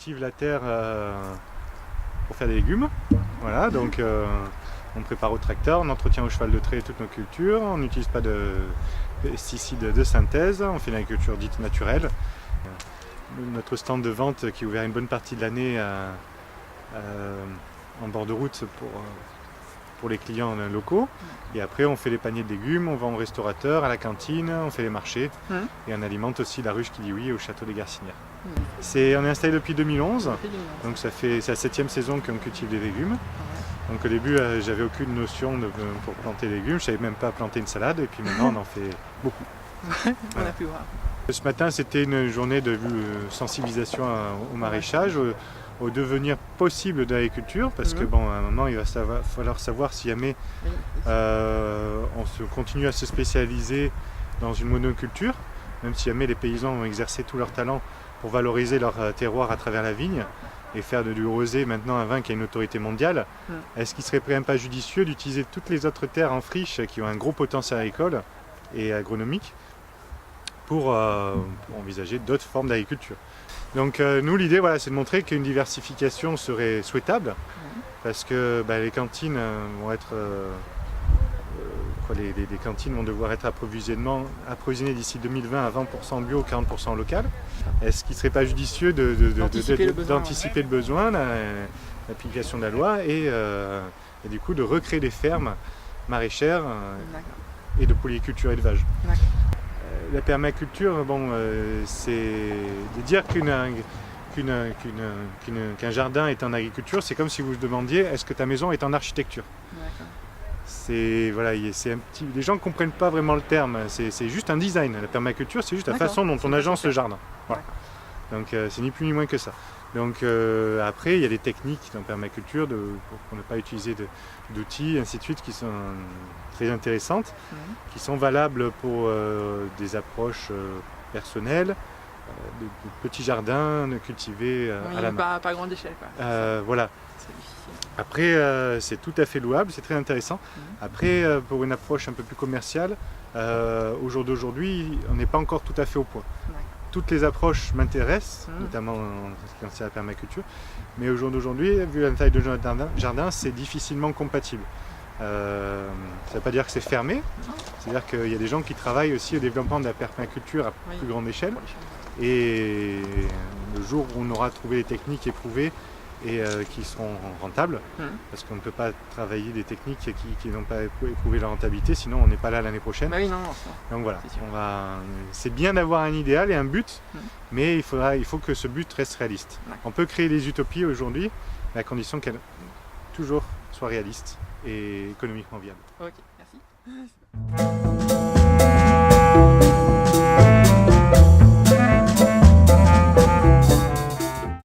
cultive la terre pour faire des légumes. Voilà, donc on prépare au tracteur, on entretient au cheval de trait toutes nos cultures, on n'utilise pas de pesticides de synthèse, on fait une agriculture dite naturelle. Notre stand de vente qui est ouvert une bonne partie de l'année en bord de route pour les clients locaux. Et après on fait les paniers de légumes, on vend aux restaurateurs, à la cantine, on fait les marchés et on alimente aussi la ruche qui dit oui au château des Garcinières. On est installé depuis 2011, donc c'est la 7e saison qu'on cultive des légumes. Donc au début j'avais aucune notion pour planter des légumes, je ne savais même pas planter une salade et puis maintenant on en fait beaucoup. On a pu voir. Ce matin c'était une journée de sensibilisation au maraîchage, au devenir possible de l'agriculture, parce que bon, à un moment il va falloir savoir si jamais on continue à se spécialiser dans une monoculture, même si jamais les paysans ont exercé tout leur talent pour valoriser leur terroir à travers la vigne et faire du rosé maintenant un vin qui a une autorité mondiale. Est-ce qu'il serait quand même pas judicieux d'utiliser toutes les autres terres en friche qui ont un gros potentiel agricole et agronomique pour envisager d'autres formes d'agriculture? Donc nous l'idée c'est de montrer qu'une diversification serait souhaitable parce que les cantines vont être les cantines vont devoir être approvisionnées d'ici 2020 à 20% bio, 40% local. Est-ce qu'il ne serait pas judicieux d'anticiper le besoin, l'application de la loi et du coup de recréer des fermes maraîchères et de polyculture élevage? La permaculture, c'est de dire qu'un jardin est en agriculture, c'est comme si vous demandiez est-ce que ta maison est en architecture. Les gens ne comprennent pas vraiment le terme, c'est juste un design. La permaculture, c'est juste la façon dont on agence le jardin. Voilà. Donc c'est ni plus ni moins que ça. Donc après, il y a des techniques dans la permaculture pour ne pas utiliser d'outils, ainsi de suite, qui sont très intéressantes, qui sont valables pour des approches personnelles, de petits jardins cultivés à la main. Pas à grande échelle, quoi. Voilà. Après, c'est tout à fait louable, c'est très intéressant. Après, pour une approche un peu plus commerciale, au jour d'aujourd'hui, on n'est pas encore tout à fait au point. Toutes les approches m'intéressent, notamment en ce qui concerne la permaculture, mais au jour d'aujourd'hui, vu la taille de notre jardin, c'est difficilement compatible. Ça ne veut pas dire que c'est fermé, c'est-à-dire qu'il y a des gens qui travaillent aussi au développement de la permaculture à plus grande échelle, et le jour où on aura trouvé les techniques éprouvées et qui seront rentables, parce qu'on ne peut pas travailler des techniques qui n'ont pas éprouvé la rentabilité, sinon on n'est pas là l'année prochaine. Donc voilà, c'est bien d'avoir un idéal et un but, mais il faut que ce but reste réaliste. On peut créer des utopies aujourd'hui, à condition qu'elles toujours soient réalistes et économiquement viables. Ok, merci.